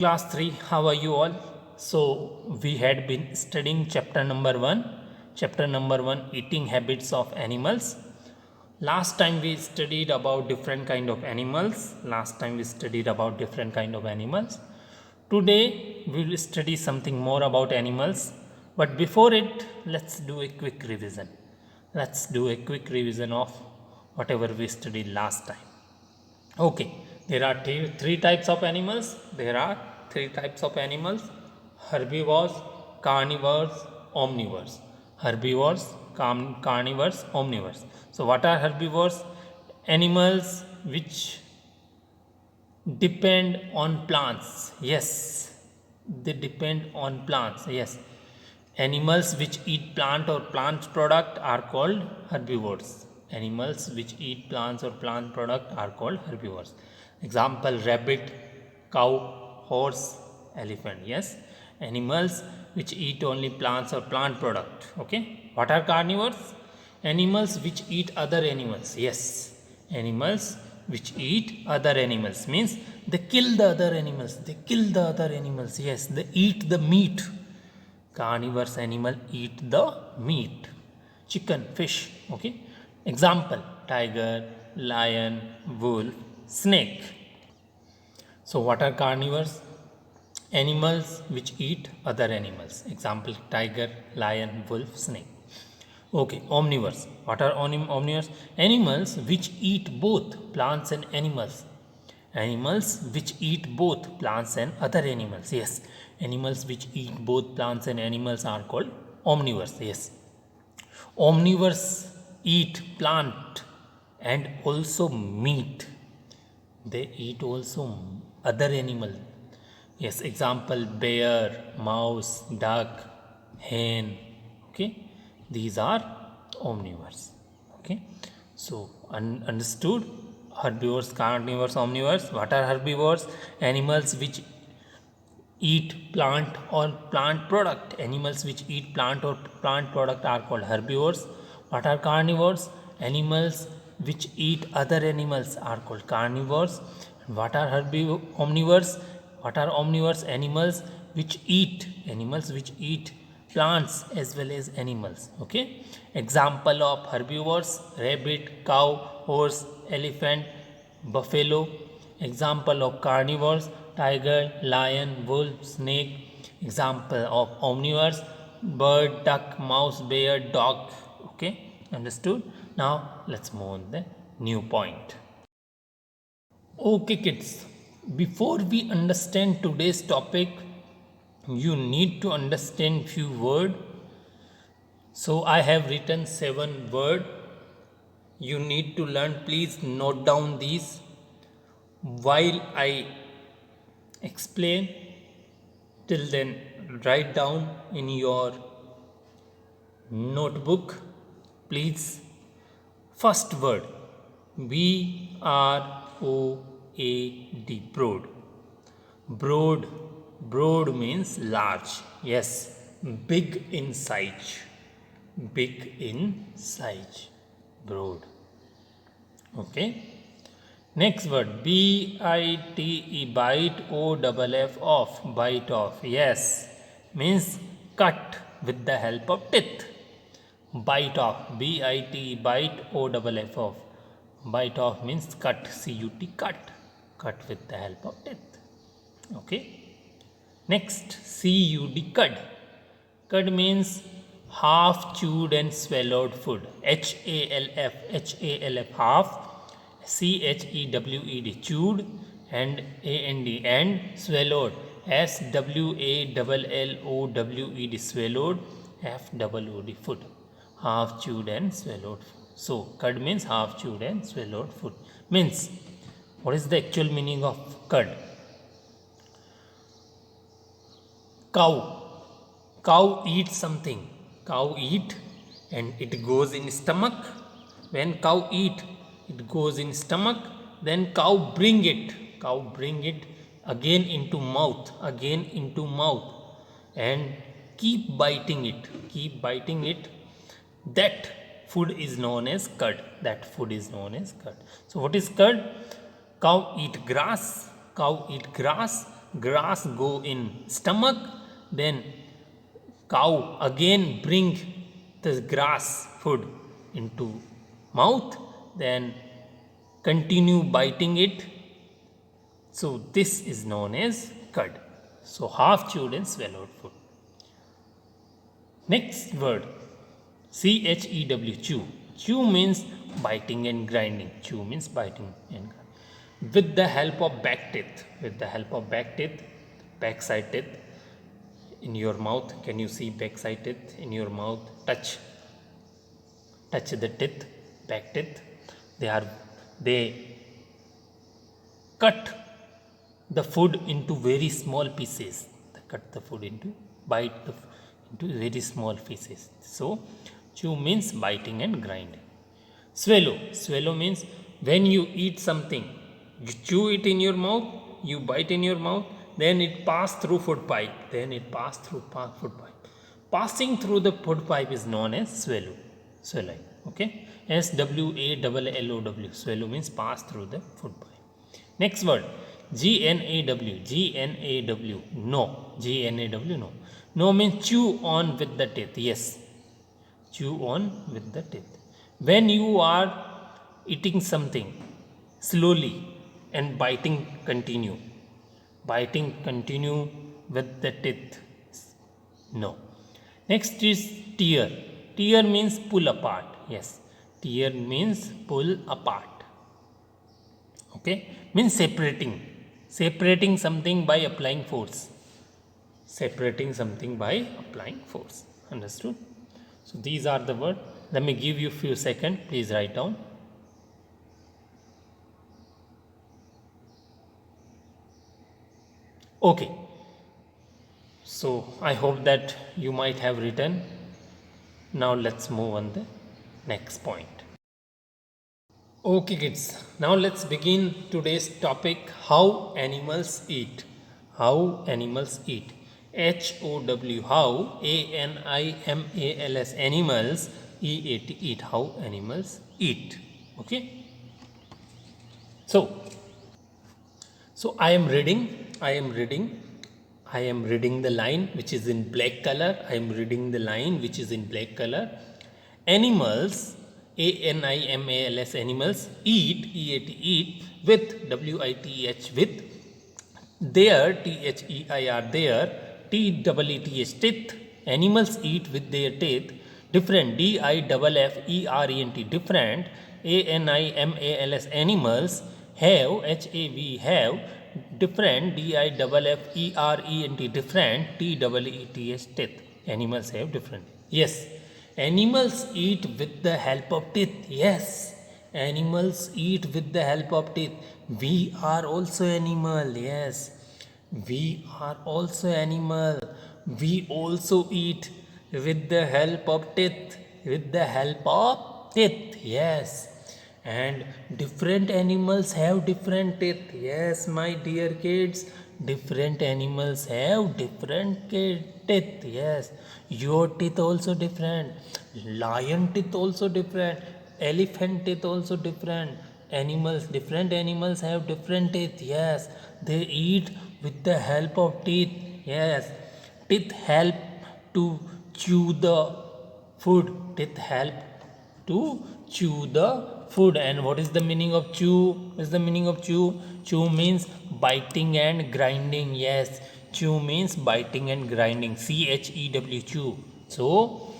Class 3, how are you all? So, we had been studying chapter number 1. Chapter number 1, eating habits of animals. Last time we studied about different kind of animals. Today we will study something more about animals. But before it, let's do a quick revision. Let's do a quick revision of whatever we studied last time. Okay, there are three types of animals. Herbivores, carnivores, omnivores. Carnivores, omnivores. So, what are herbivores? Animals which depend on plants. Yes, they depend on plants. Yes, animals which eat plant or plant product are called herbivores. Animals which eat plants or plant product are called herbivores. Example: rabbit, cow, horse, elephant. Yes, animals which eat only plants or plant product. Okay, what are carnivores? Animals which eat other animals. Yes, animals which eat other animals means they kill the other animals. Yes, they eat the meat. Carnivorous animal eat the meat, chicken, fish. Okay, example: tiger, lion, wolf, snake. So what are carnivores? Animals which eat other animals. Example: tiger, lion, wolf, snake. Okay, omnivores. What are omnivores? Animals which eat both plants and animals. Animals which eat both plants and other animals. Yes, animals which eat both plants and animals are called omnivores. Yes, omnivores eat plant and also meat. They eat also other animal. Yes, example: bear, mouse, duck, hen. Okay, these are omnivores. Okay, so understood. Herbivores, carnivores, omnivores. What are herbivores? Animals which eat plant or plant product. Animals which eat plant or plant product are called herbivores. What are carnivores? Animals which eat other animals are called carnivores. And what are omnivores? What are omnivores? Animals which eat plants as well as animals. Okay, example of herbivores: rabbit, cow, horse, elephant, buffalo. Example of carnivores: tiger, lion, wolf, snake. Example of omnivores: bird, duck, mouse, bear, dog. Okay, understood. Now let's move on the new point. Okay, kids, before we understand today's topic, you need to understand few word. So I have written 7 word. You need to learn. Please note down these while I explain. Till then, write down in your notebook, please. First word: BROAD, broad. Broad, broad means large. Yes, big in size. Big in size, broad. Okay. Next word: BITE, bite. OFF, off, bite off. Yes, means cut with the help of teeth. Bite off, BITE, bite. OFF, off. Bite off means cut, CUT, cut. Cut with the help of teeth. Okay. Next, CUD, cud. Cud means half chewed and swallowed food. HALF, half. CHEWED, chewed. And AND, and swallowed. SWALLOWED, swallowed. FOOD, food. Half chewed and swallowed food. So cud means half chewed and swallowed food. Means, what is the actual meaning of cud? Cow eats something. Cow eat and it goes in stomach. When cow eat, it goes in stomach. Then cow bring it again into mouth, and keep biting it. That food is known as cud. So what is cud? Cow eat grass. grass go in stomach, then cow again bring the grass food into mouth, then continue biting it. So this is known as cud. So half chewed and swallowed food. Next word, chew, chew. Chew means biting and grinding. Chew means biting and grinding. With the help of back teeth. With the help of back teeth, backside teeth in your mouth. Can you see backside teeth in your mouth? Touch the teeth, back teeth. They cut the food into very small pieces. They cut the food into into very small pieces. So chew means biting and grinding. Swallow means when you eat something, you chew it in your mouth, you bite in your mouth, then it pass through food pipe. Food pipe. Passing through the food pipe is known as swallow. Okay. SWALLOW. Swallow means pass through the food pipe. Next word, GNAW. No. No. No means chew on with the teeth. Yes. Chew on with the teeth. When you are eating something slowly and biting continue with the teeth. No. Next is tear. Tear means pull apart. Yes. Tear means pull apart. Okay. Means separating something by applying force. Understood? So these are the words. Let me give you few seconds. Please write down. Okay. So I hope that you might have written. Now let's move on the next point. Okay kids, now let's begin today's topic, how animals eat. How animals eat. HOW, how, ANIMALS, animals, EAT, eat, how animals eat. Okay. So I am reading the line which is in black color. Animals, ANIMALS, animals eat, eat with WITH, with their, THEIR, their, TEETH, teeth. Animals eat with their teeth. Different, DIFFERENT, different. ANIMALS, animals have, have, different. DIFFERENT, different. TEETH, teeth. Animals have different. Yes. Animals eat with the help of teeth. Yes. Animals eat with the help of teeth. We are also animal. Yes. We are also animal. We also eat with the help of teeth. Yes. And different animals have different teeth. Yes, my dear kids. Different animals have different teeth. Yes. Your teeth also different. Lion teeth also different. Elephant teeth also different. Different animals have different teeth. Yes. They eat with the help of teeth. Yes. Teeth help to chew the food. And what is the meaning of chew? Chew means biting and grinding. Yes. Chew means biting and grinding. CHEW, chew. So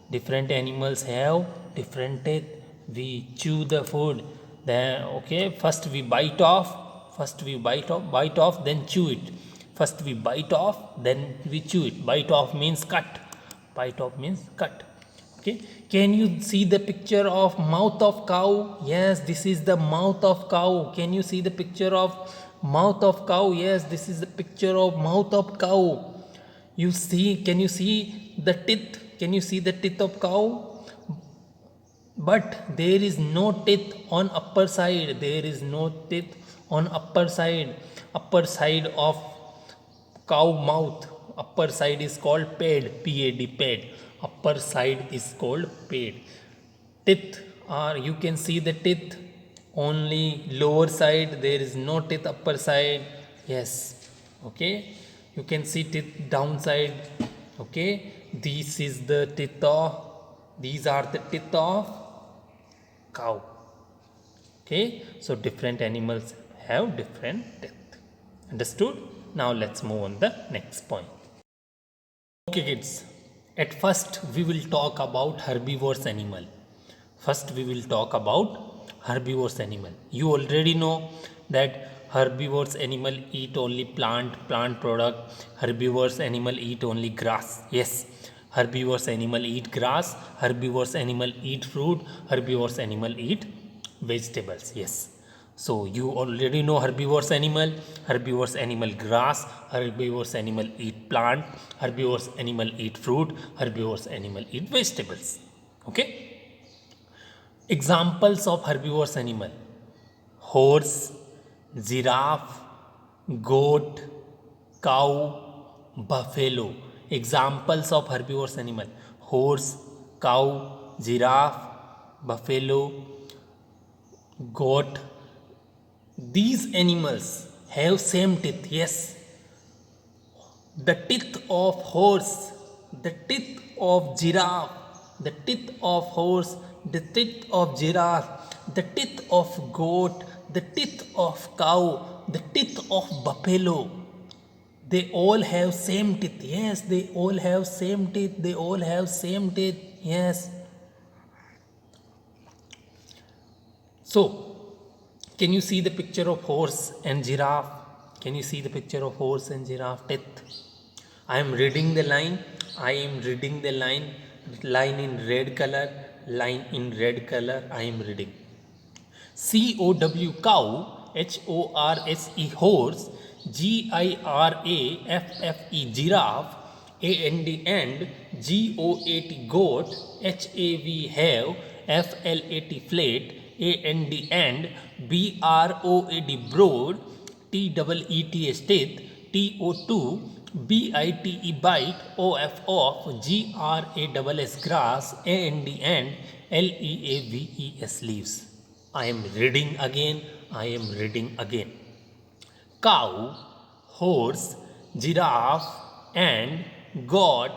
different animals have different teeth. We chew the food. Then okay, first we bite off, then chew it. First we bite off, then we chew it. Bite off means cut. Okay. Can you see the picture of mouth of cow? Yes, this is the mouth of cow. Can you see the picture of mouth of cow? Yes, this is the picture of mouth of cow. Can you see the teeth? Can you see the teeth of cow? But there is no teeth on upper side. Upper side of cow mouth. Upper side is called pad. Pad. Upper side is called pad. Teeth are, you can see the teeth only lower side. There is no teeth upper side. Yes. Okay, you can see teeth downside. Okay, this is the teeth of, these are the teeth of cow. Okay, so different animals have different teeth. Understood? Now let's move on the next point. Okay kids, at first we will talk about herbivorous animal. First we will talk about herbivorous animal. You already know that herbivorous animal eat only plant product. Herbivorous animal eat only grass. Yes, herbivorous animal eat grass. Herbivorous animal eat fruit. Herbivorous animal eat vegetables. Yes. So you already know herbivorous animal. Herbivorous animal grass. Herbivorous animal eat plant. Herbivorous animal eat fruit. Herbivorous animal eat vegetables. Okay. Examples of herbivorous animal: horse, giraffe, goat, cow, buffalo. Examples of herbivorous animal: horse, cow, giraffe, buffalo, goat. These animals have same teeth. Yes, the teeth of horse, the teeth of giraffe, the teeth of horse, the teeth of giraffe, the teeth of goat, the teeth of cow, the teeth of buffalo. They all have same teeth. Yes, they all have same teeth. They all have same teeth. Yes. So, can you see the picture of horse and giraffe? Can you see the picture of horse and giraffe teeth? I am reading the line. I am reading the line. Line in red color. Line in red color. I am reading. COW cow. HORSE horse. GIRAFFE giraffe. AND GOAT goat. HAV have. FLAT flat. and BROAD broad. TEET teeth. TO2 BITE bite. OF off. GRASS grass. and LEAVES leaves. I am reading again. I am reading again. Cow, horse, giraffe, and goat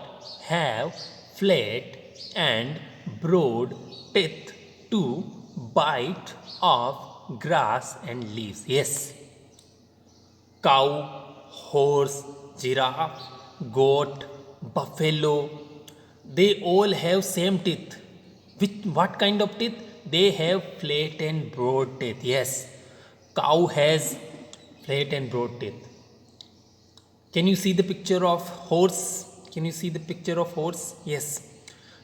have flat and broad teeth to bite off grass and leaves. Yes. Cow, horse, giraffe, goat, buffalo, they all have same teeth. With what kind of teeth? They have flat and broad teeth. Yes, cow has flat and broad teeth. Can you see the picture of horse? Can you see the picture of horse? Yes.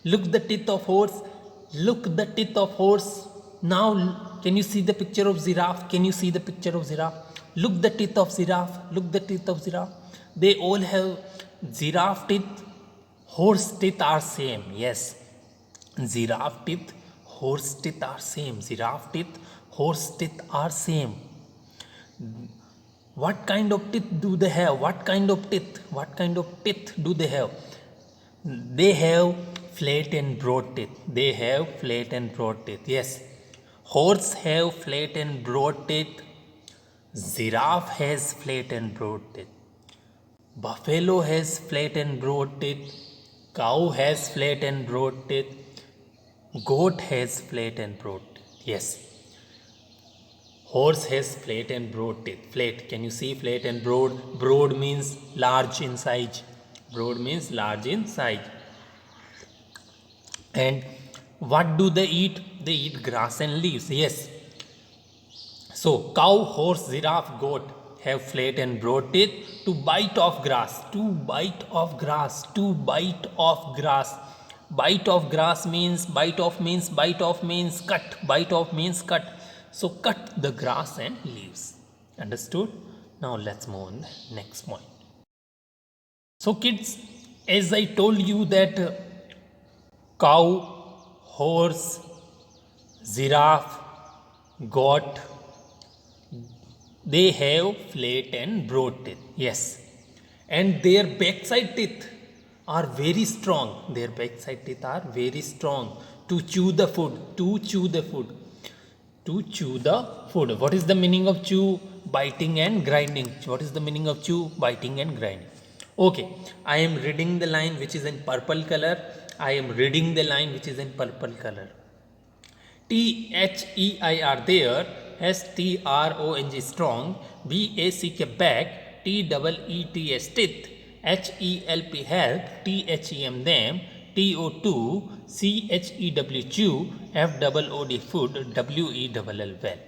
Look the teeth of horse. Look the teeth of horse. Now, can you see the picture of giraffe? Can you see the picture of giraffe? Look the teeth of giraffe. Look the teeth of giraffe. They all have giraffe teeth. Horse teeth are same. Yes. Giraffe teeth, horse teeth are same. Giraffe teeth, horse teeth are same. What kind of teeth do they have? What kind of teeth? What kind of teeth do they have? They have flat and broad teeth. They have flat and broad teeth. Yes. Horse have flat and broad teeth. Giraffe has flat and broad teeth. Buffalo has flat and broad teeth. Cow has flat and broad teeth. Goat has flat and broad teeth. Yes. Horse has flat and broad teeth. Flat. Can you see flat and broad? Broad means large in size. Broad means large in size. And what do they eat? They eat grass and leaves. Yes. So cow, horse, giraffe, goat have flat and broad teeth to bite off grass. To bite off grass. To bite off grass. Bite off grass means bite off means cut. Bite off means cut. So cut the grass and leaves. Understood? Now let's move on the next point. So kids, as I told you that cow, horse, giraffe, goat, they have flat and broad teeth. Yes. And their backside teeth are very strong. Their backside teeth are very strong to chew the food. To chew the food. To chew the food. What is the meaning of chew? biting and grinding. What is the meaning of chew, biting and grinding? Okay, I am reading the line which is in purple color. I am reading the line which is in purple color. THEIR there, STRONG strong, BACK back, TEETS teeth, HELP help, THEM them, TO2, CHEW chew, FOOD food, WELL well.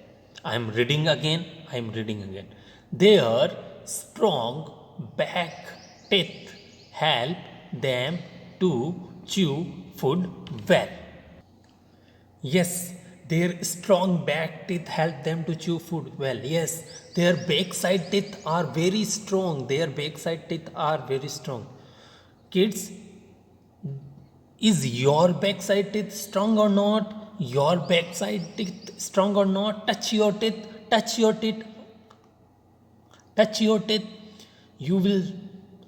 I am reading again. I am reading again. Their strong back teeth help them to chew food well. Yes, their strong back teeth help them to chew food well. Yes, their backside teeth are very strong. Their backside teeth are very strong. Kids, is your backside teeth strong or not? Your backside teeth strong or not? Touch your teeth. Touch your teeth. Touch your teeth. You will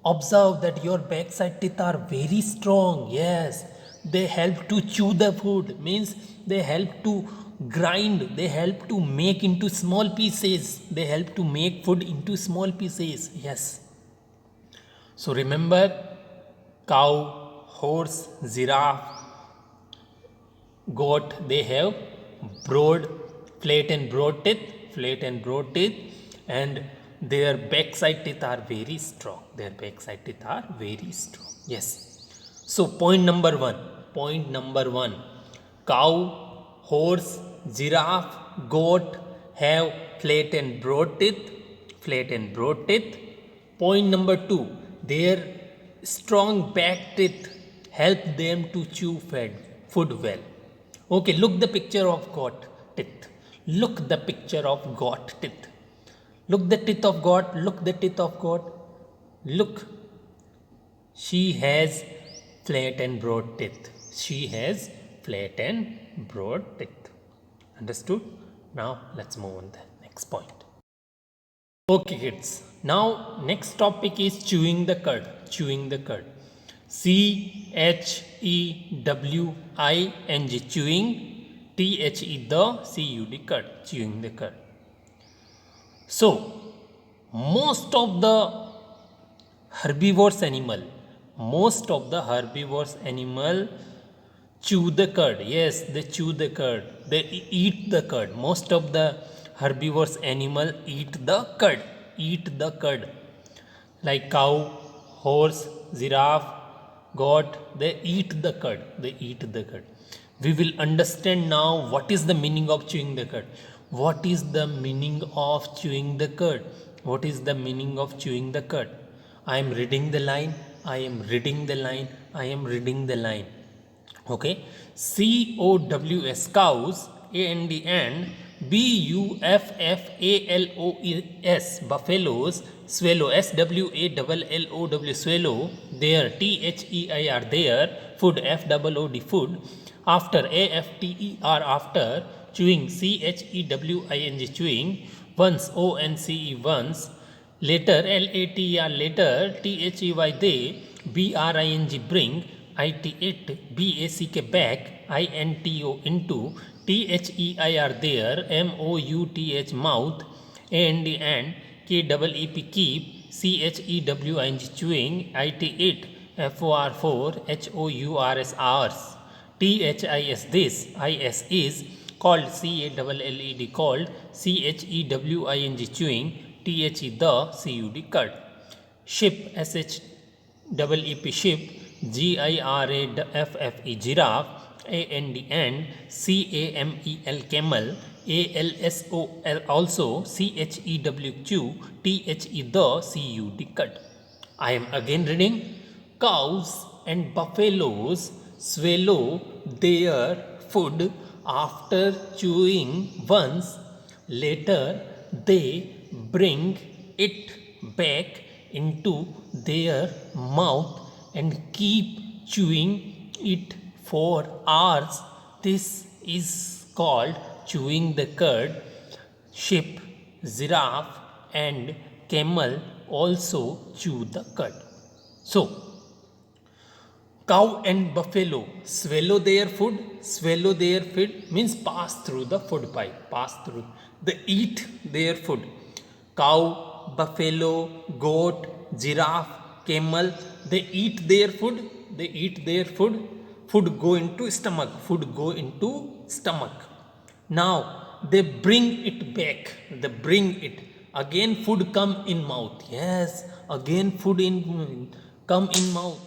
observe that your backside teeth are very strong. Yes, they help to chew the food. Means they help to grind. They help to make into small pieces. They help to make food into small pieces. Yes. So remember, cow, horse, giraffe, goat, they have broad, flat and broad teeth, and their backside teeth are very strong. Their backside teeth are very strong. Yes. So point number one, cow, horse, giraffe, goat have flat and broad teeth. Point number two, their strong back teeth help them to chew food well. Okay, look the picture of goat teeth. Look the picture of goat teeth. Look the teeth of goat. Look the teeth of goat. Look. She has flat and broad teeth. She has flat and broad teeth. Understood? Now let's move on to the next point. Okay, kids. Now next topic is chewing the cud. Chewing the cud. CHEWING, chewing, THE cud, chewing the cud. So most of the herbivores animal chew the cud. Yes, they chew the cud. They eat the cud. Most of the herbivores animal eat the cud. Like cow, horse, giraffe, goat, they eat the cud. We will understand now what is the meaning of chewing the cud. What is the meaning of chewing the cud? I am reading the line. Okay. COWS cows, AND BUFFALOES buffaloes, swallow, SWALLOW swallow, their THEIR their, food, FOOD food, after AFTER after, chewing, CHEWING chewing, once, ONCE once, later, LATER later, THEY they, BRING bring, IT it, BACK back, INTO into, THEIR there, MOUTH mouth, and KEEP keep, CHEWING chewing, IT it, FOR HOURS hours, THIS this, IS is, called, CALLED called, CHEWING chewing, THE the, CUD cud. Ship, SHEEP ship, GIRAFFE giraffe, AND CAMEL camel, ALSO also, CHEW THE the, CUD cud. I am again reading. Cows and buffaloes swallow their food after chewing once. Later, they bring it back into their mouth and keep chewing it for hours. This is called chewing the cud. Sheep, giraffe, and camel also chew the cud. So, cow and buffalo swallow their food means pass through the food pipe, they eat their food. cow, buffalo, goat, giraffe, camel, they eat their food, they eat their food, food go into stomach, food go into stomach. Now they bring it back, they bring it again, food come in mouth. Yes, again food in come in mouth.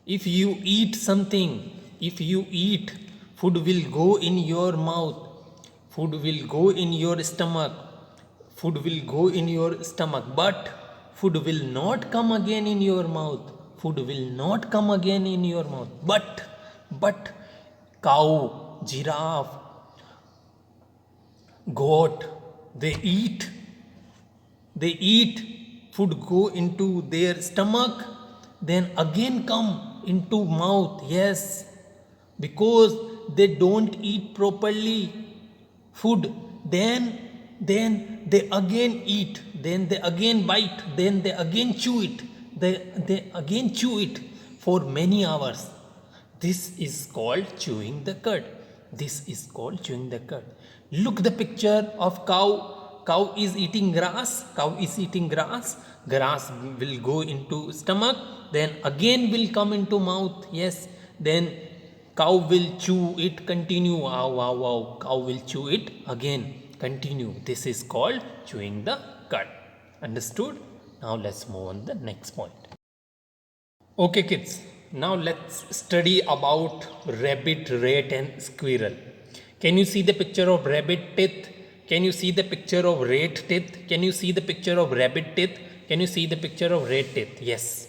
If you eat something, if you eat, food will go in your mouth, food will go in your stomach, food will go in your stomach, but food will not come again in your mouth, food will not come again in your mouth. But cow, giraffe, goat, they eat, they eat, food go into their stomach, then again come into mouth. Yes, because they don't eat properly food, then they again eat, then they again bite, then they again chew it, they again chew it for many hours. This is called chewing the cud. This is called chewing the cud. Look the picture of cow. Cow is eating grass, cow is eating grass, grass will go into stomach, then again will come into mouth. Yes, then cow will chew it, continue, wow wow wow, cow will chew it again, continue. This is called chewing the cud. Understood? Now let's move on the next point. Okay kids, now let's study about rabbit, rat and squirrel. Can you see the picture of rabbit teeth? Can you see the picture of rat teeth? Can you see the picture of rabbit teeth? Can you see the picture of rat teeth? Yes.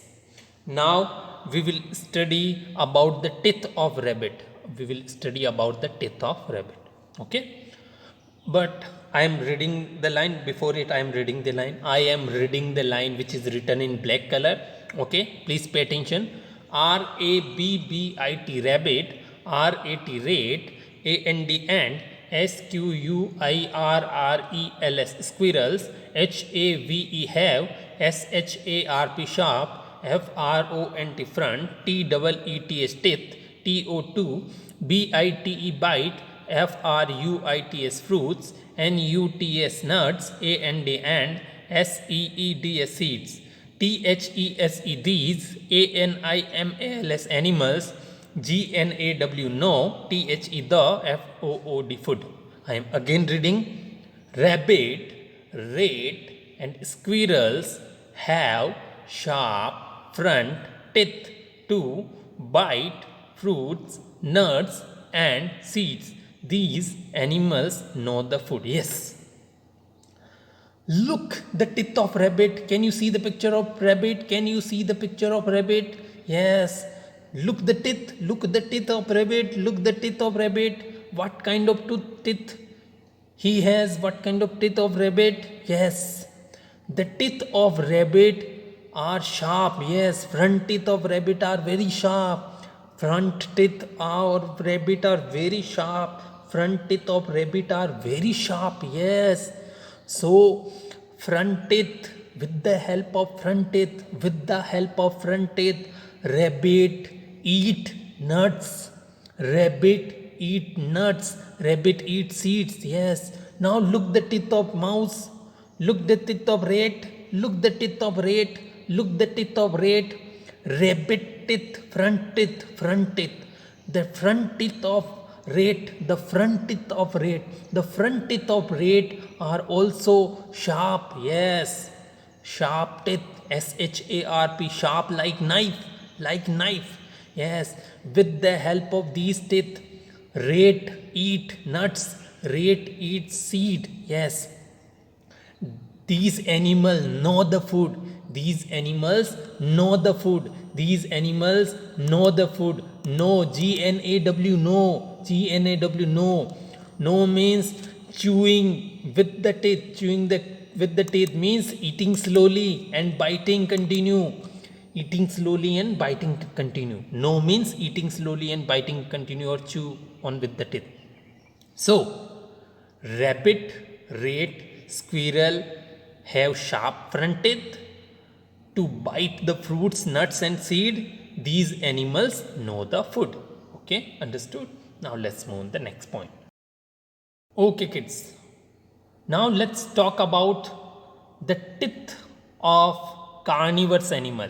Now we will study about the teeth of rabbit. We will study about the teeth of rabbit. Okay. But I am reading the line. Before it, I am reading the line. I am reading the line which is written in black color. Okay. Please pay attention. RABBIT rabbit, RAT rate, AND ant, SQUIRRELS squirrels, HAVE have, SHARP sharp, FRONT front, TEETH teeth, TO2, BITE bite, FRUITS fruits, NUTS nuts, AND SEEDS seeds, THESE these, ANIMALS animals, GNAW no, THE the, FOOD food. I am again reading. Rabbit, rat and squirrels have sharp front teeth to bite fruits, nuts and seeds. These animals know the food. Yes. Look the teeth of rabbit. Can you see the picture of rabbit? Can you see the picture of rabbit? Yes. Look the teeth. Look the teeth of rabbit. Look the teeth of rabbit. What kind of teeth he has? What kind of teeth of rabbit? Yes. The teeth of rabbit are sharp. Yes. Front teeth of rabbit are very sharp. Front teeth of rabbit are very sharp. Front teeth of rabbit are very sharp. Yes. So front teeth, with the help of front teeth, with the help of front teeth, rabbit eat nuts. Rabbit eat nuts. Rabbit eat seeds. Yes. Now look the teeth of mouse. Look the teeth of rat. Look the teeth of rat. Look the teeth of rat. Rabbit teeth, front teeth, front teeth. The front teeth of rat, the front teeth of rat, the front teeth of rat are also sharp. Yes, sharp teeth, SHARP, sharp like knife, like knife. Yes, with the help of these teeth, rat eat nuts, rat eat seed. Yes, these animals know the food. These animals know the food. These animals know the food. No, GNAW, no. GNAW, no. No means chewing with the teeth. Chewing with the teeth means eating slowly and biting continue. Eating slowly and biting continue. No means eating slowly and biting continue or chew on with the teeth. So, rabbit, rat, squirrel have sharp front teeth to bite the fruits, nuts and seed. These animals know the food. Okay, understood? Now let's move on the next point. Okay kids, now let's talk about the teeth of carnivorous animal.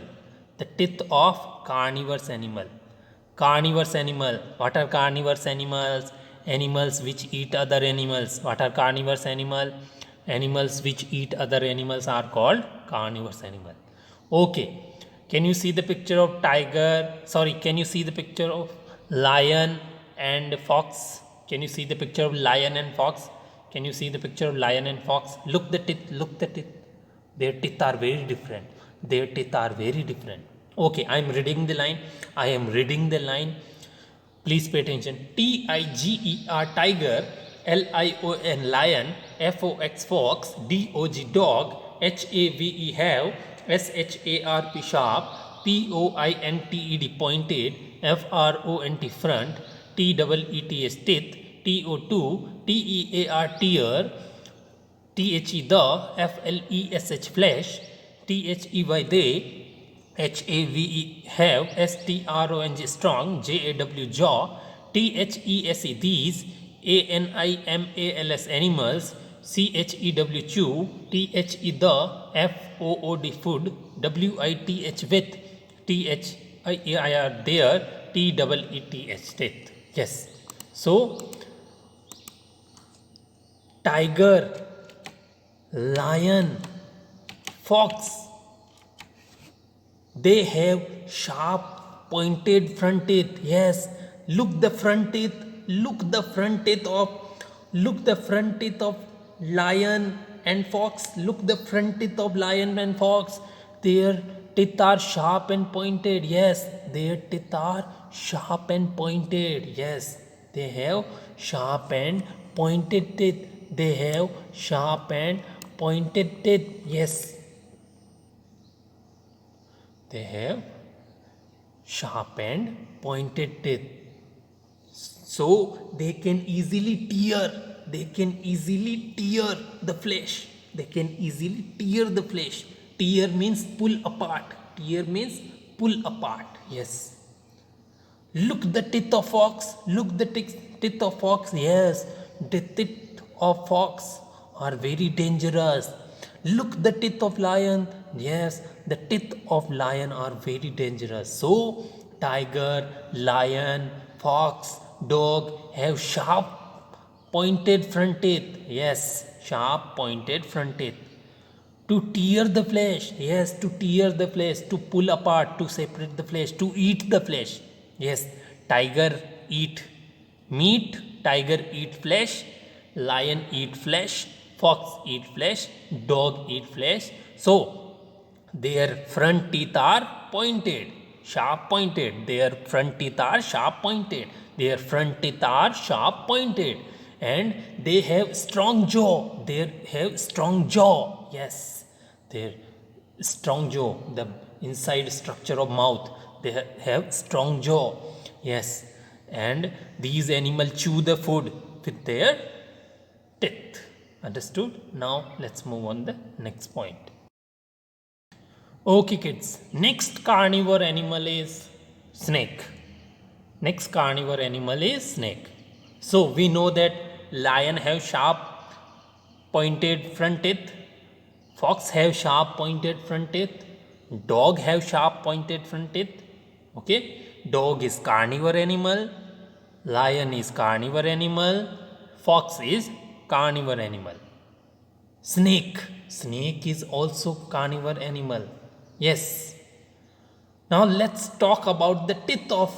The teeth of carnivorous animal. Carnivorous animal. What are carnivorous animals? Animals which eat other animals. What are carnivorous animal? Animals which eat other animals are called carnivorous animal. Okay. Can you see the picture of tiger? Sorry, can you see the picture of lion and fox? Can you see the picture of lion and fox? Can you see the picture of lion and fox? Look the teeth, look the teeth. Their teeth are very different. Their teeth are very different. Okay, I am reading the line. I am reading the line. Please pay attention. Tiger, tiger. Lion, lion. Fox, fox. Dog, dog. Have, sharp, sharp. Pointed, pointed. Front, front. Teeth, teeth. Two, tear, the, flesh, have, strong, jaw, these, animals, animals, chew, food, with, there, teeth. Yes. So, tiger, lion, fox, they have sharp pointed front teeth. Yes, look the front teeth. Look the front teeth of lion and fox. Look the front teeth of lion and fox. Their teeth are sharp and pointed. Yes, their teeth are sharp and pointed. Yes, they have sharp and pointed teeth. They have sharp and pointed teeth. Yes, they have sharp and pointed teeth. So they can easily tear. They can easily tear the flesh. They can easily tear the flesh. Tear means pull apart. Tear means pull apart. Yes. Look the teeth of fox. Look the teeth of fox. Yes, the teeth of fox are very dangerous. Look the teeth of lion. Yes, the teeth of lion are very dangerous. So, tiger, lion, fox, dog have sharp pointed front teeth. Yes, sharp pointed front teeth. To tear the flesh. Yes, to tear the flesh, to pull apart, to separate the flesh, to eat the flesh. Yes, tiger eat meat, tiger eat flesh, lion eat flesh, fox eat flesh, dog eat flesh. So, their front teeth are pointed, sharp pointed. Their front teeth are sharp pointed. Their front teeth are sharp pointed. And they have strong jaw. They have strong jaw. Yes, their strong jaw, the inside structure of mouth. They have strong jaw. Yes, and these animals chew the food with their teeth. Understood? Now let's move on the next point. Okay, kids. Next carnivore animal is snake. Next carnivore animal is snake. So we know that lion have sharp pointed front teeth, fox have sharp pointed front teeth, dog have sharp pointed front teeth. Okay, dog is carnivore animal, lion is carnivore animal, fox is carnivore animal. Snake. Snake is also carnivore animal. Yes. Now let's talk about the teeth of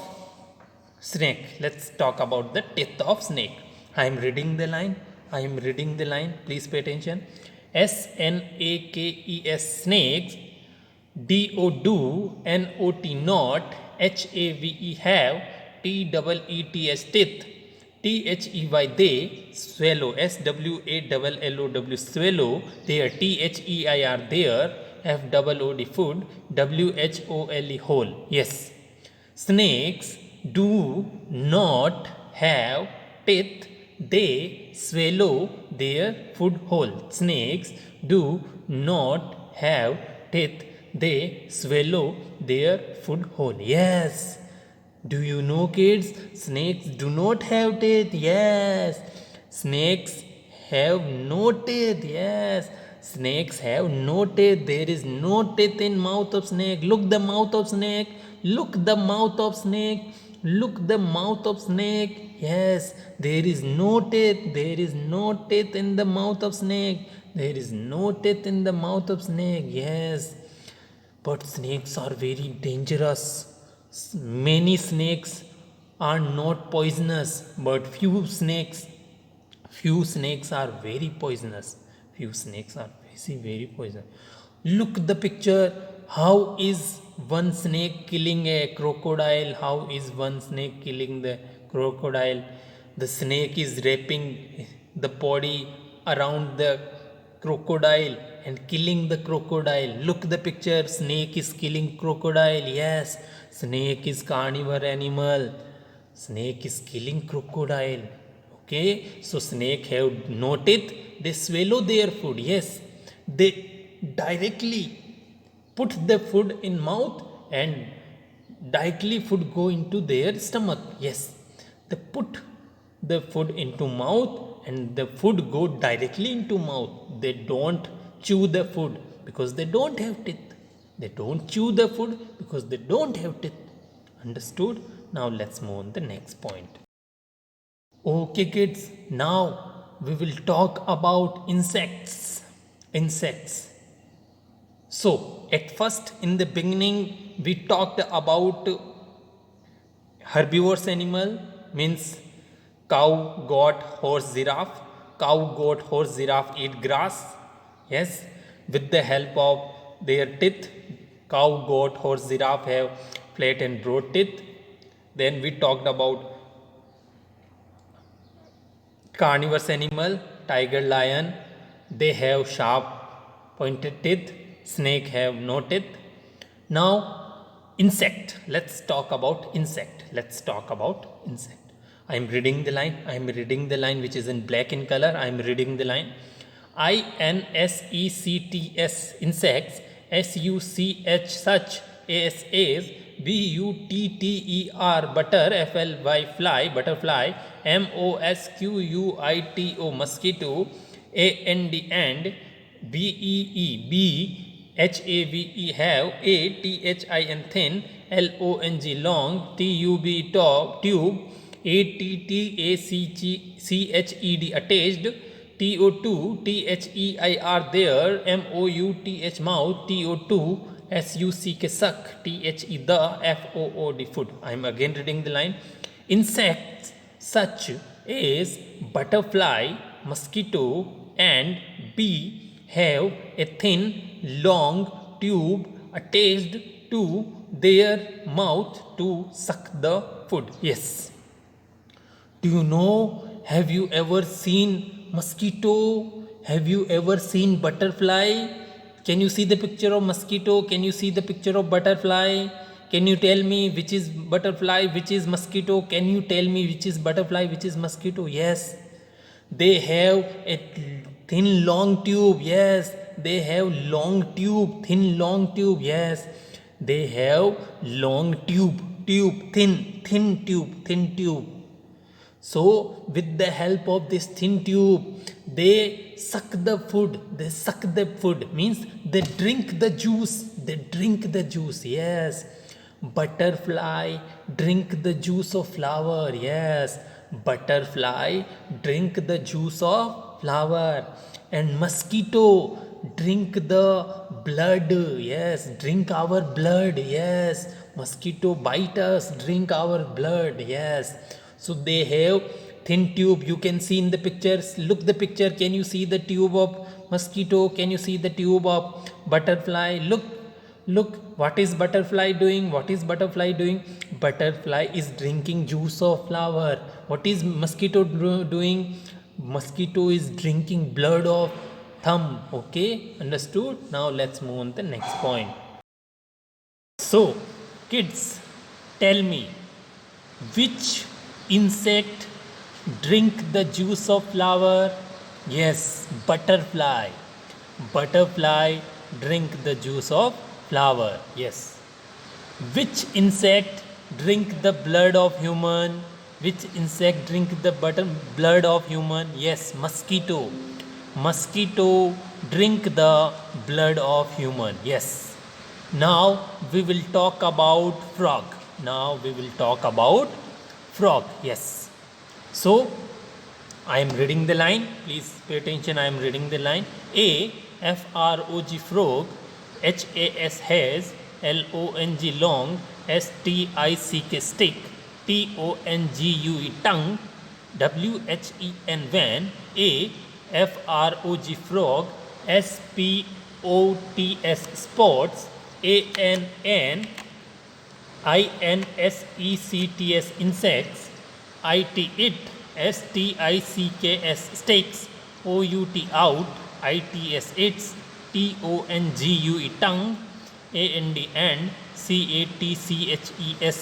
snake. Let's talk about the teeth of snake. I am reading the line. I am reading the line. Please pay attention. SNAKES snakes. DO NOT not. HAVE have. TEETS teeth. THEY they swallow. SWALLOW swallow. There THEIR there. FOOD food. WHOLE whole. Yes. Snakes do not have teeth. They swallow their food whole. Snakes do not have teeth. They swallow their food whole. Yes. Do you know, kids? Snakes do not have teeth. Yes. Snakes have no teeth. Yes. Snakes have no teeth. There is no teeth in mouth of snake. Look the mouth of snake. Look the mouth of snake. Look the mouth of snake. Yes, there is no teeth. There is no teeth in the mouth of snake. There is no teeth in the mouth of snake. Yes, but snakes are very dangerous. Many snakes are not poisonous, but few snakes are very poisonous. Few snakes are very poisonous. Look the picture. How is one snake killing a crocodile? How is one snake killing the crocodile? The snake is wrapping the body around the crocodile and killing the crocodile. Look the picture. Snake is killing crocodile. Yes, snake is carnivore animal. Snake is killing crocodile. Okay, so snake have no teeth. They swallow their food. Yes, they directly put the food in mouth and directly food go into their stomach. Yes, they put the food into mouth and the food go directly into mouth. They don't chew the food because they don't have teeth. They don't chew the food because they don't have teeth. Understood? Now let's move on the next point. Okay kids, now we will talk about insects. So at first, in the beginning, we talked about herbivorous animal, means cow, goat, horse, giraffe. Cow, goat, horse, giraffe eat grass. Yes, with the help of their teeth. Cow, goat, horse, giraffe have flat and broad teeth. Then we talked about carnivorous animal, tiger, lion. They have sharp pointed teeth. Snake have no teeth. Now insect. Let's talk about insect. I am reading the line which is in black in color. I am reading the line. INSECTS, insects. SUCH, such. ASAs. BUTTER, butter. FLY, fly, butterfly. MOSQUITO, mosquito. AND, and. BEE, bee. HAVE, have. ATHIN, thin. LONG, long. TUB, tube. ATTACHED, attached. TO2, THEIR, there. MOUTH, mouth. TO2, SUCK, suck. THE, the. FOOD, food. I am again reading the line. Insects such as butterfly, mosquito, and bee have a thin, long tube attached to their mouth to suck the food. Yes. Do you know? Have you ever seen mosquito? Have you ever seen butterfly? Can you see the picture of mosquito? Can you see the picture of butterfly? Can you tell me which is butterfly, which is mosquito? Can you tell me which is butterfly, which is mosquito? Yes. They have a thin long tube. Yes, they have long tube, thin long tube. Yes, they have long tube, thin tube. So with the help of this thin tube, they suck the food. Means they drink the juice. Yes, butterfly drink the juice of flower. Yes, butterfly drink the juice of flower. And mosquito drink the blood. Yes, drink our blood. Yes, mosquito bite us, drink our blood. Yes, so they have thin tube. You can see in the pictures. Look the picture. Can you see the tube of mosquito? Can you see the tube of butterfly? Look, what is butterfly doing? Butterfly is drinking juice of flower. What is mosquito doing? Mosquito is drinking blood of thumb. Okay, understood? Now let's move on to the next point. So kids, tell me, which insect drink the juice of flower? Yes, butterfly drink the juice of flower. Yes. Which insect drink the blood of human? Which insect drink the blood of human? Yes, mosquito drink the blood of human. Yes. Now we will talk about frog. Now we will talk about frog. Yes. So I am reading the line. Please pay attention. I am reading the line. A frog frog. HAS has. LONG long. STICK stick. TONGUE tongue. WHEN van. A frog frog. SPOTS sports. ANN INSECTS insects. IT STICKS stakes. OUT out. ITS its. TONGUE tongue. AND and. CATCHES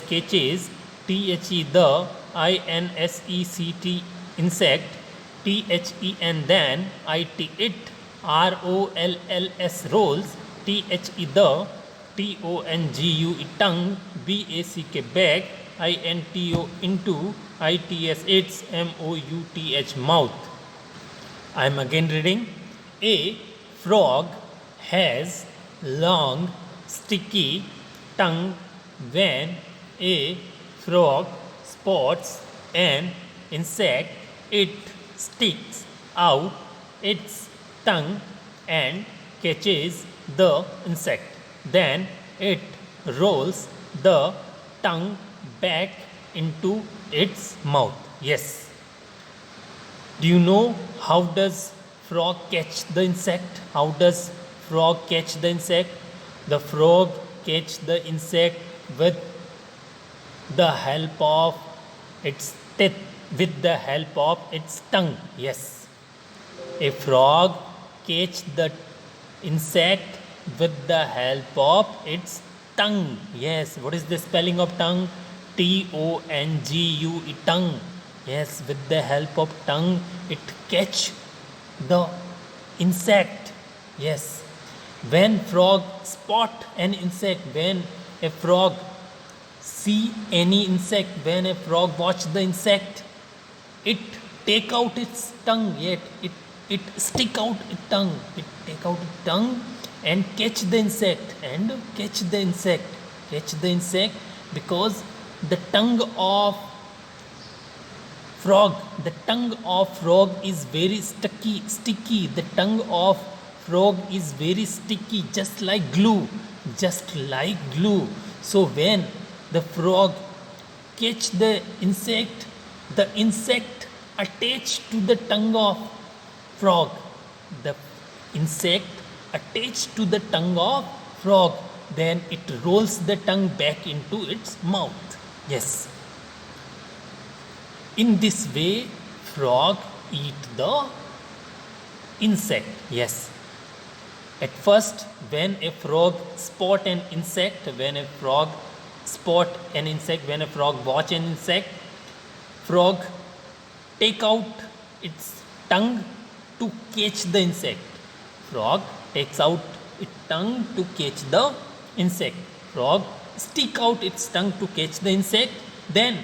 catches. THE the. INSECT insect. THEN then. IT it. ROLLS rolls. THE the. TONGUE tongue. BACK back. INTO into. ITS its. MOUTH mouth. I am again reading. A frog has long sticky tongue when a frog spots an insect. It sticks out its tongue and catches the insect. Then it rolls the tongue back into its mouth. Yes. Do you know how does frog catch the insect? How does frog catch the insect? The frog catch the insect with the help of its teeth, with the help of its tongue. Yes. A frog catch the insect with the help of its tongue. Yes. What is the spelling of tongue? TONGUE tongue. Yes, with the help of tongue it catch the insect. Yes. When frog spot an insect, when a frog see any insect, when a frog watch the insect, it take out its tongue. Yet it stick out its tongue. It take out its tongue and catch the insect because the tongue of frog is very sticky. The tongue of frog is very sticky, just like glue. So when the frog catch the insect attached to the tongue of frog. The insect attached to the tongue of frog. Then it rolls the tongue back into its mouth. Yes. In this way, frog eat the insect. Yes. At first, when a frog spot an insect, when a frog watch an insect, frog take out its tongue to catch the insect. Frog takes out its tongue to catch the insect. Frog stick out its tongue to catch the insect. Then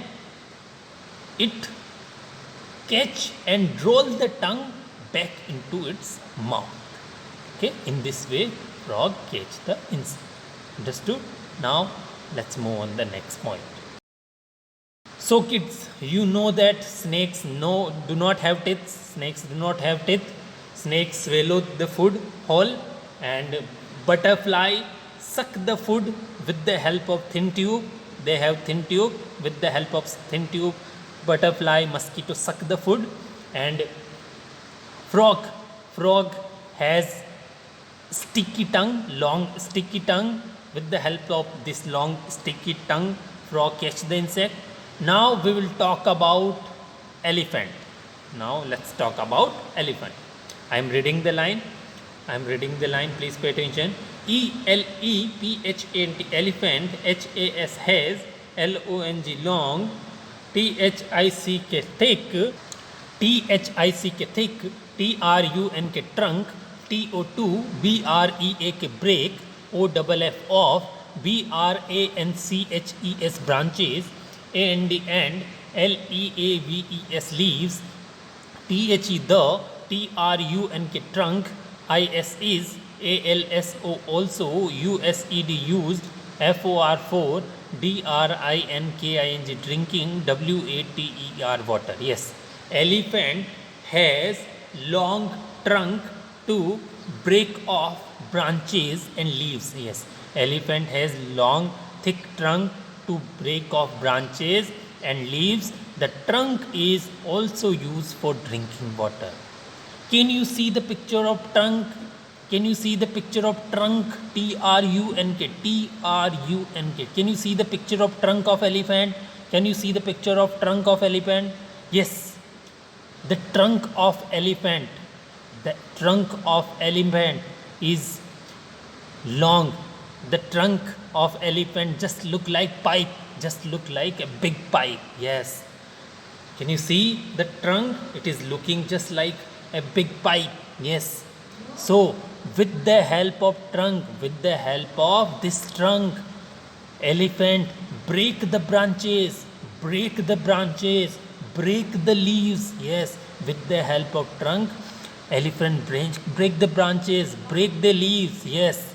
it catch and roll the tongue back into its mouth. Okay, in this way frog catch the insect. Understood? Now let's move on the next point. So kids, you know that snakes do not have teeth. Snakes swallow the food whole, and butterfly suck the food with the help of thin tube. They have thin tube. With the help of thin tube, butterfly, mosquito suck the food. And frog has sticky tongue, long sticky tongue. With the help of this long sticky tongue, frog catch the insect. Now we will talk about elephant. Now let's talk about elephant. I am reading the line. Please pay attention. ELEPHANT elephant. HAS has. LONG long. THICK thick. TRUNK trunk. TO2 BREAK break. OFF off. BRANCHES branches. AND LEAVES leaves. THE TRUNK trunk. IS is, ALSO also, USED used, FOR4, DRINKING drinking, WATER water. Yes, elephant has long trunk to break off branches and leaves. Yes, elephant has long thick trunk to break off branches and leaves. The trunk is also used for drinking water. Can you see the picture of trunk? Can you see the picture of trunk? TRUNK. TRUNK. Can you see the picture of trunk of elephant? Can you see the picture of trunk of elephant? Yes. The trunk of elephant. The trunk of elephant is long. The trunk of elephant just look like pipe. Just look like a big pipe. Yes. Can you see the trunk? It is looking just like a big pipe. Yes. So with the help of trunk, with the help of this trunk, elephant break the branches, break the branches, break the leaves. Yes, with the help of trunk, elephant break the branches, break the leaves. Yes.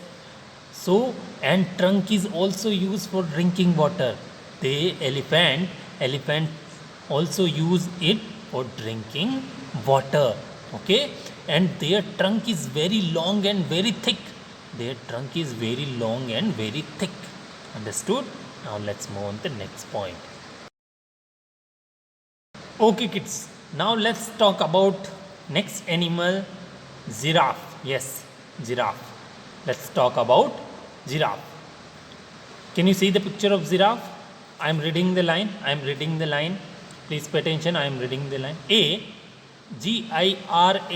So and trunk is also used for drinking water. The elephant also use it for drinking water. Okay, and their trunk is very long and very thick. Their trunk is very long and very thick. Understood? Now let's move on to the next point. Okay kids, now let's talk about next animal, giraffe. Yes, giraffe. Let's talk about giraffe. Can you see the picture of giraffe? I am reading the line. I am reading the line. Please pay attention. I am reading the line. GIRAFFE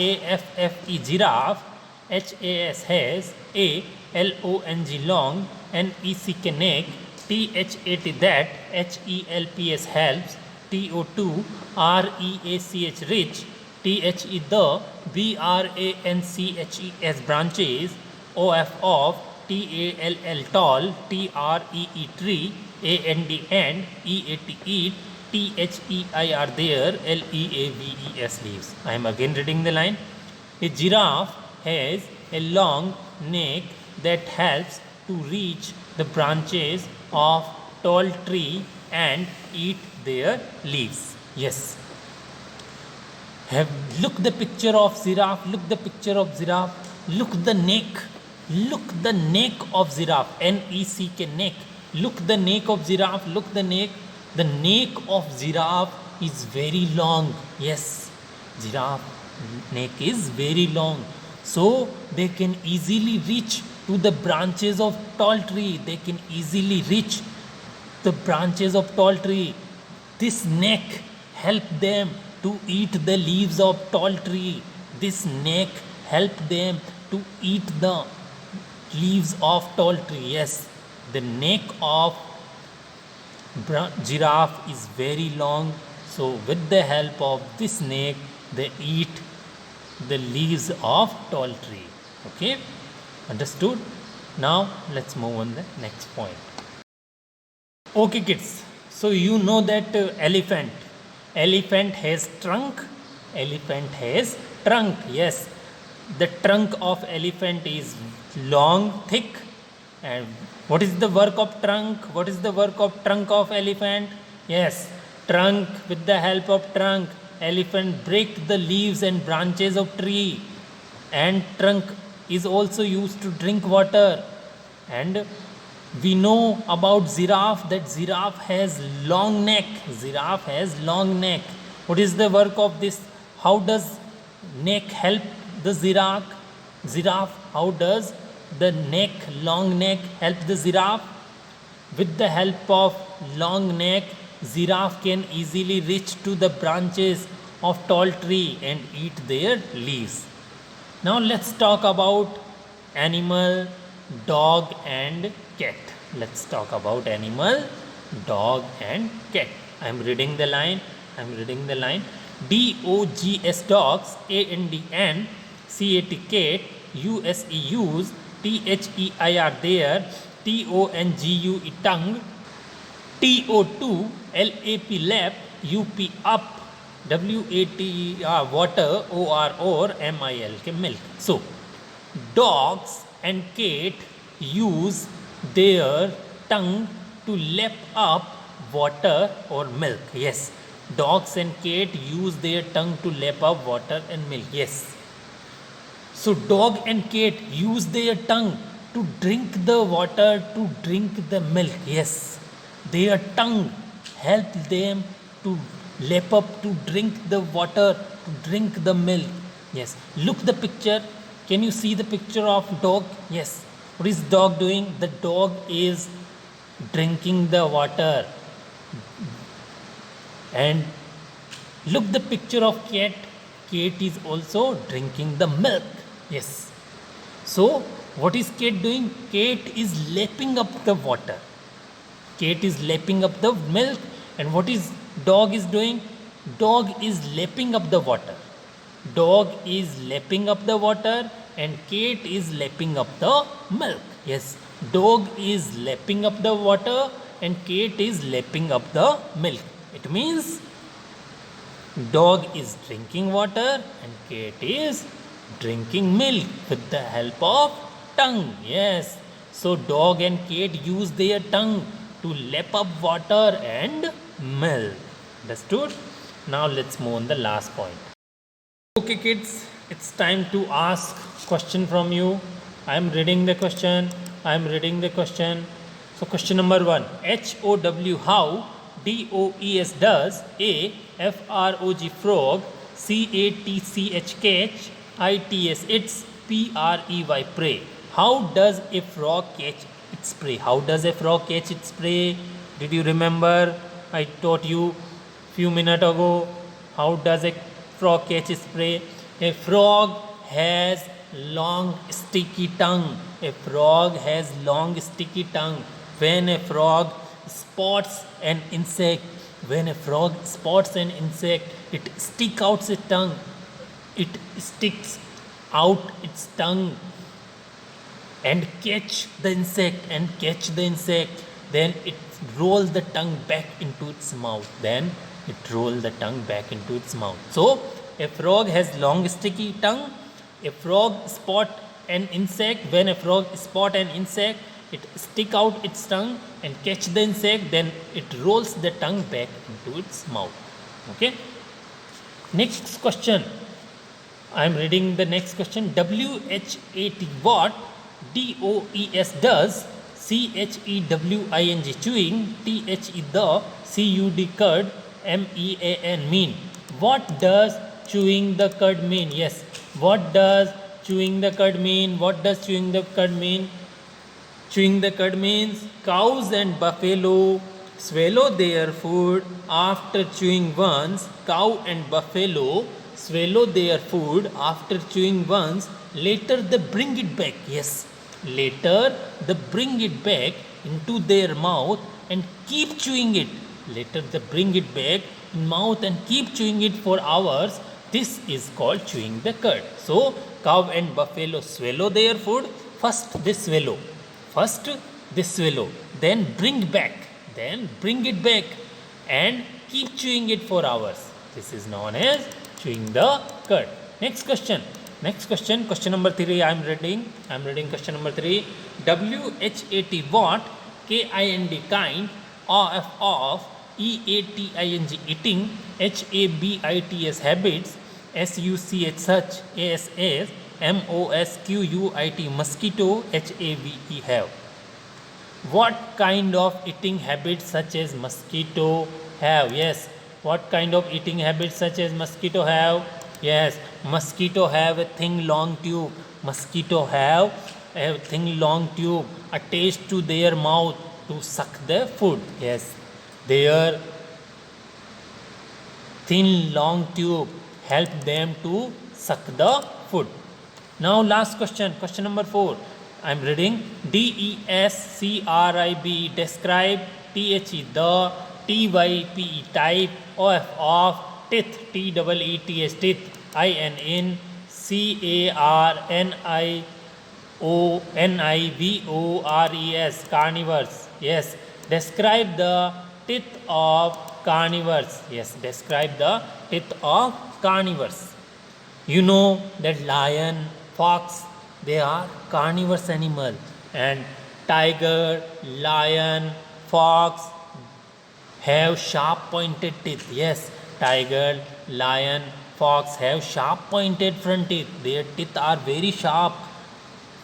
giraffe. HAS has. ALONG long. NECK neck. THAT that. HELPS helps. TO2 REACH rich. THE the. BRANCHES branches. OF of. TALL tall. TREE tree. AND and. EAT eat. THEIR there. LEAVES leaves. I am again reading the line. A giraffe has a long neck that helps to reach the branches of tall tree and eat their leaves. Yes. Look the picture of giraffe. Look the picture of giraffe. Look the neck. Look the neck of giraffe. NECK neck. Look the neck of giraffe. Look the neck. The neck of giraffe is very long. Yes, giraffe neck is very long. So they can easily reach to the branches of tall tree. They can easily reach the branches of tall tree. This neck help them to eat the leaves of tall tree. This neck help them to eat the leaves of tall tree. Yes, the neck of giraffe is very long, so with the help of this neck they eat the leaves of tall tree. Okay, understood? Now let's move on the next point. Okay kids, so you know that elephant has trunk. Elephant has trunk. Yes, the trunk of elephant is long, thick. And what is the work of trunk? What is the work of trunk of elephant? Yes, trunk. With the help of trunk, elephant break the leaves and branches of tree. And trunk is also used to drink water. And we know about giraffe, that giraffe has long neck. Giraffe has long neck. What is the work of this? How does neck help the giraffe? How does the neck, long neck, help the giraffe? With the help of long neck, giraffe can easily reach to the branches of tall tree and eat their leaves. Now let's talk about animal, dog and cat. Let's talk about animal, dog and cat. I am reading the line. DOGS dogs, ANDN, CAT cat, USE use, THEIR there, TONGUE tongue, TO2 LAP lap, UP up, WATER water, OR MILK milk. So Dogs and cat use their tongue to lap up water or milk. Yes, dogs and cat use their tongue to lap up water and milk. Yes. So dog and cat use their tongue to drink the water, to drink the milk. Yes, their tongue help them to lap up, to drink the water, to drink the milk. Yes, look the picture. Can you see the picture of dog? Yes. What is dog doing? The dog is drinking the water. And look the picture of cat. Cat is also drinking the milk. Yes. So what is cat doing? Cat is lapping up the water. Cat is lapping up the milk. And what is dog is doing? Dog is lapping up the water. Dog is lapping up the water and cat is lapping up the milk. Yes. Dog is lapping up the water and cat is lapping up the milk. It means dog is drinking water and cat is drinking milk with the help of tongue. Yes. So dog and cat use their tongue to lap up water and milk. Understood? Now let's move on the last point. Okay kids, it's time to ask question from you. I am reading the question. So question number 1. HOW how DOES does A FROG frog CATCH catch ITS its PREY prey. How does a frog catch its prey? How does a frog catch its prey? Did you remember? I taught you few minutes ago. How does a frog catch its prey? A frog has long sticky tongue. A frog has long sticky tongue. When a frog spots an insect, it sticks out its tongue. It sticks out its tongue and catch the insect. Then it rolls the tongue back into its mouth. So a frog has long sticky tongue. A frog spot an insect. When a frog spot an insect, it stick out its tongue and catch the insect. Then it rolls the tongue back into its mouth. Okay. Next question. I am reading the next question. WHAT what DOES does CHEWING chewing THE the CUD curd MEAN mean. What does chewing the curd mean? Yes. What does chewing the curd mean? Chewing the curd means cows and buffalo swallow their food after chewing once. Cow and buffalo swallow their food after chewing once. Later they bring it back. Yes. Later they bring it back into their mouth and keep chewing it. Later they bring it back in mouth and keep chewing it for hours. This is called chewing the curd. So cow and buffalo swallow their food. First they swallow, then bring it back and keep chewing it for hours. This is known as chewing the curd. Next question, question number 3. I am reading question number 3. WHAT what KIND kind of EATING eating HABITS habits SUCH such ASS MOSQUIT mosquito HAVE have. What kind of eating habits such as mosquito have? Yes. What kind of eating habits such as mosquito have? Yes. Mosquito have a thin long tube. Attached to their mouth to suck the food. Yes. Their thin long tube help them to suck the food. Now last question number 4. I am reading DESCRIB describe THE the TYPE type OF of teeth TEETS teeth IN CARNIVORES carnivores. Yes. Describe the teeth of carnivores. Yes. Describe the teeth of carnivores. You know that lion, fox, They are carnivorous animal. And tiger, lion, fox have sharp pointed teeth. Yes, tiger, lion, fox have sharp pointed front teeth. Their teeth are very sharp.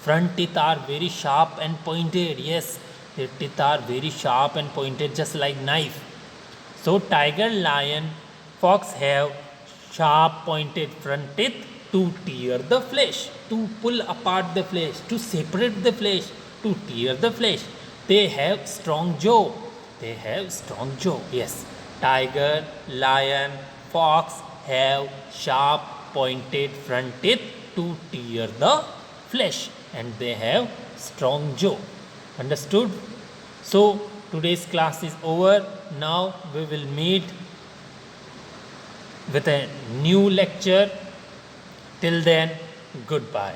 Front teeth are very sharp and pointed. Yes, their teeth are very sharp and pointed, just like knife. So tiger, lion, fox have sharp pointed front teeth to tear the flesh, to pull apart the flesh, to separate the flesh, to tear the flesh. They have strong jaw. They have strong jaw. Yes. Tiger, lion, fox have sharp pointed front teeth to tear the flesh, and they have strong jaw. Understood? So today's class is over. Now we will meet with a new lecture. Till then, goodbye.